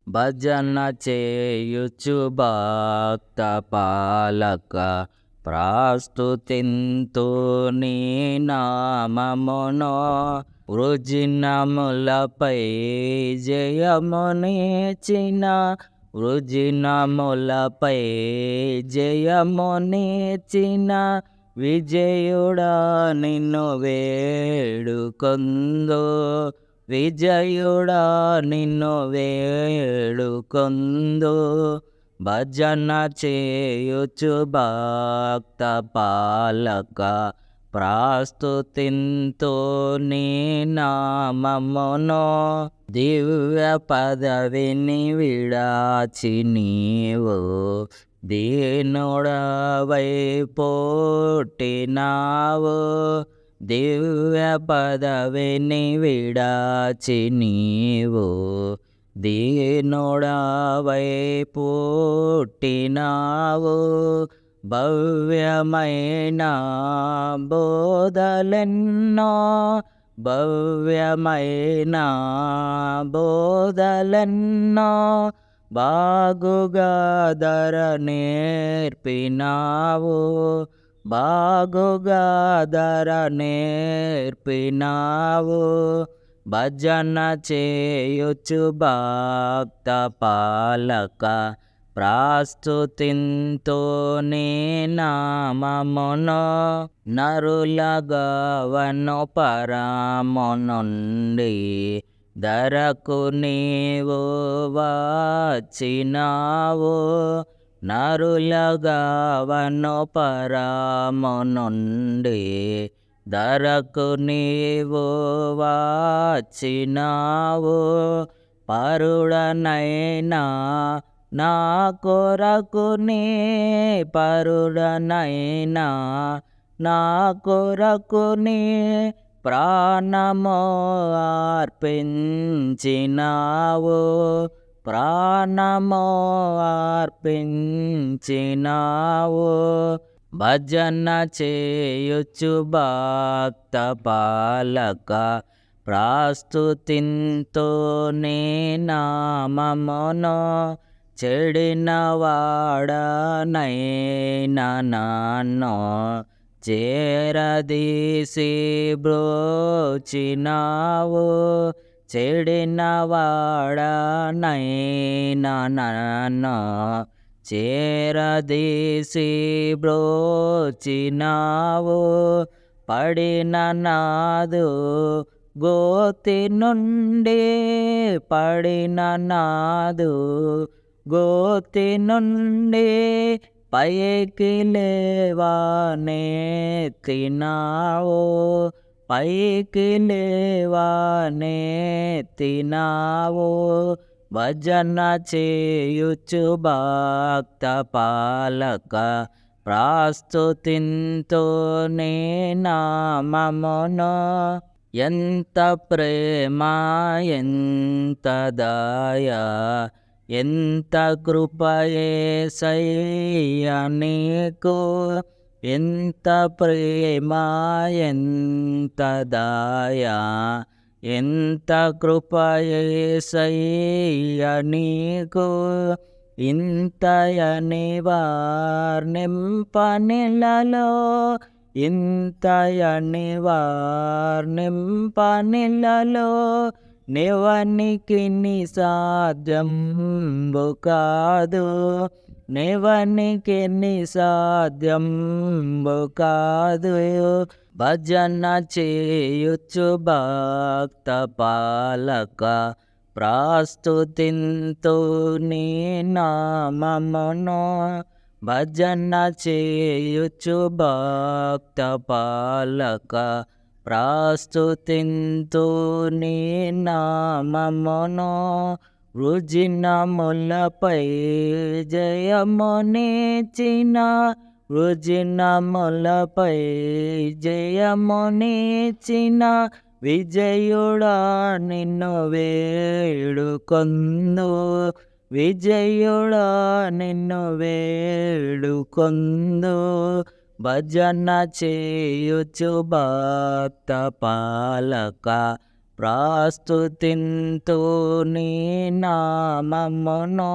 భజన చేయుచు భక్త పాలక ప్రాస్తుతింతు నీ నామమును. వృజినములపై జయమునిచిన వృజినములపై జయమునిచిన విజయుడా నిన్ను వేడుకొందు. విజయుడా నిన్ను వేడుకొందు. భజన చేయుచు భక్త పాలక ప్రాస్తుతింతు నీ నామమును. దివ్య పదవిని విడాచి నీవు దీనుడవై పుట్టినావు. దివ్య పదవిని విడాచి నీవు దీనుడవై పుట్టినావు. భవ్యమైన బోధలెన్నో భవ్యమైన బోధలెన్నో బాగుగా ధర నేర్పినావు. బాగుగా ధర నేర్పినావు. భజన చేయుచు భక్త పాలక ప్రాస్తుతింతు నీ నామమును. నరుల గవను పరము నుండి ధరకు నీవు వచ్చినావు. నరుల గవను పరము నుండి ధరకు నీవు వచ్చినావు. పరుడనైనా నా కొరకు నీ పరుడనైనా నా కొరకు నీ ప్రాణము అర్పించినావు. ప్రాణము అర్పించినావు. భజన చేయుచు భక్త పాలక ప్రాస్తుతింతు నీ నామమును. చెడిన వాడనైనా నన్ను చేరదీసి బ్రోచినావు. చెడిన వాడనైనా నన్ను చేరదీసి బ్రోచినావు. పడిన నాదు గోతి నుండి పడిన నాదు గోతి నుండి పైకి లేవనెత్తినావు. పైకి లేవనెత్తినావు. భజన చేయుచు భక్త పాలక ప్రాస్తుతింతు నీ నామమును. ఎంత ప్రేమ ఎంత దయ ఎంత కృప యేసయ్యా నీకు. ఎంత ప్రేమ ఎంత దయ ఎంత కృప యేసయ్యా నీకు. ఇంతయని వార్నింపనిలలో ఇంతయని వార్నింపనిలలో నెవనికి సాధ్యంబు కాదు. నెవనికి సాధ్యంబు కాదు. భజన చేయుచు భక్త పాలక ప్రాస్తుతింతు నీ నామమును. భజన చేయుచు భక్త పాలక ప్రాస్తుతింతు నీ నామమును. వృజినములపై జయమునిచిన వృజినములపై జయమునిచిన విజయుడా నిన్ను వేడుకొందు. విజయుడా నిన్ను వేడుకొందు. భజన చేయుచు భక్త పాలక ప్రాస్తుతింతు నీ నామమును